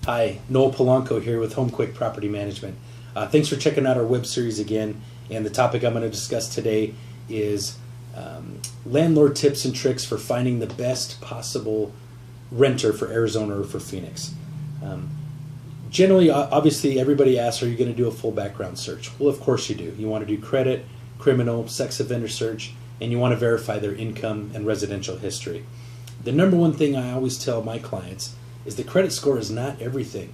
Hi, Noel Polanco here with Homeqwik Property Management. Thanks for checking out our web series again. And the topic I'm going to discuss today is landlord tips and tricks for finding the best possible renter for Arizona or for Phoenix. Generally, obviously, everybody asks, are you going to do a full background search? Well, of course you do. You want to do credit, criminal, sex offender search, and you want to verify their income and residential history. The number one thing I always tell my clients is the credit score is not everything,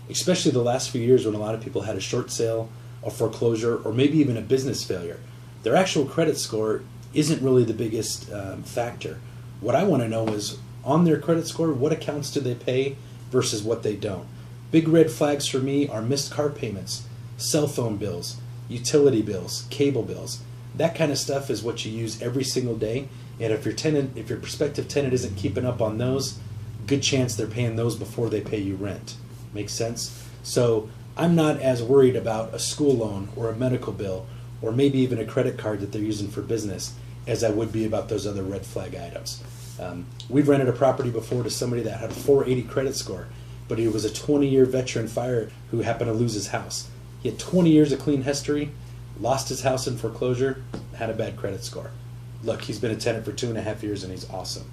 especially the last few years when a lot of people had a short sale, a foreclosure, or maybe even a business failure. Their actual credit score isn't really the biggest factor. What I want to know is, on their credit score, what accounts do they pay versus what they don't? Big red flags for me are missed car payments, cell phone bills, utility bills, cable bills. That kind of stuff is what you use every single day, and if your prospective tenant isn't keeping up on those, good chance they're paying those before they pay you rent. Makes sense? So I'm not as worried about a school loan or a medical bill or maybe even a credit card that they're using for business as I would be about those other red flag items. We've rented a property before to somebody that had a 480 credit score, but he was a 20-year veteran fire who happened to lose his house. He had 20 years of clean history, lost his house in foreclosure, had a bad credit score. Look, he's been a tenant for 2.5 years and he's awesome.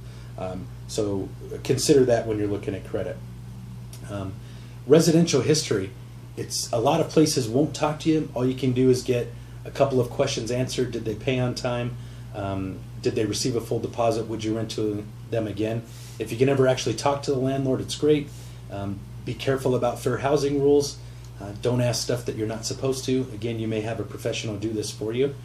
So consider that when you're looking at credit. Residential history, it's a lot of places won't talk to you. All you can do is get a couple of questions answered. Did they pay on time? Did they receive a full deposit? Would you rent to them again? If you can ever actually talk to the landlord, it's great. Be careful about fair housing rules. Don't ask stuff that you're not supposed to. Again, you may have a professional do this for you.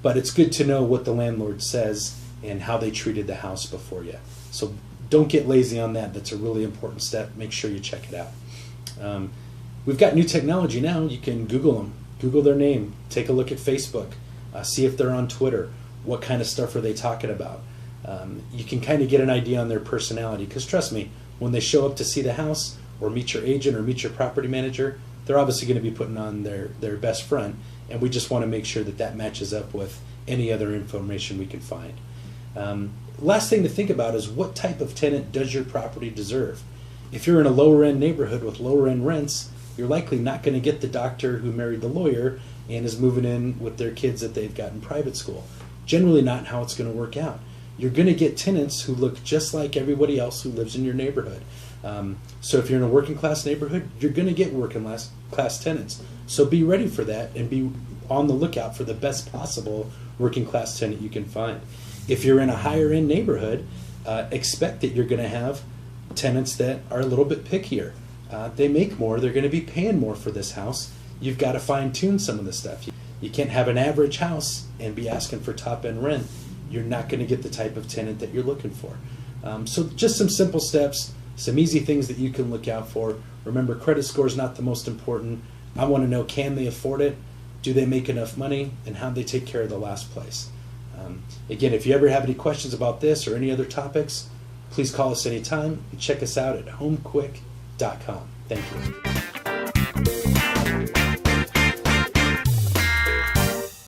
But it's good to know what the landlord says and how they treated the house before you. So don't get lazy on that. That's a really important step. Make sure you check it out. We've got new technology now. You can Google them. Google their name. Take a look at Facebook. See if they're on Twitter. What kind of stuff are they talking about? You can kind of get an idea on their personality, because trust me, when they show up to see the house or meet your agent or meet your property manager, they're obviously going to be putting on their best front, and we just want to make sure that that matches up with any other information we can find. Last thing to think about is, what type of tenant does your property deserve? If you're in a lower end neighborhood with lower end rents, you're likely not going to get the doctor who married the lawyer and is moving in with their kids that they've got in private school. Generally not how it's going to work out. You're going to get tenants who look just like everybody else who lives in your neighborhood. So if you're in a working class neighborhood, you're going to get working class tenants. So be ready for that and be on the lookout for the best possible working class tenant you can find. If you're in a higher end neighborhood, expect that you're going to have tenants that are a little bit pickier. They make more, they're going to be paying more for this house. You've got to fine tune some of the stuff. You can't have an average house and be asking for top end rent. You're not going to get the type of tenant that you're looking for. So just some simple steps, some easy things that you can look out for. Remember, credit score is not the most important. I want to know, can they afford it? Do they make enough money? And how do they take care of the last place? Again, if you ever have any questions about this or any other topics, please call us anytime and check us out at homeqwik.com. Thank you.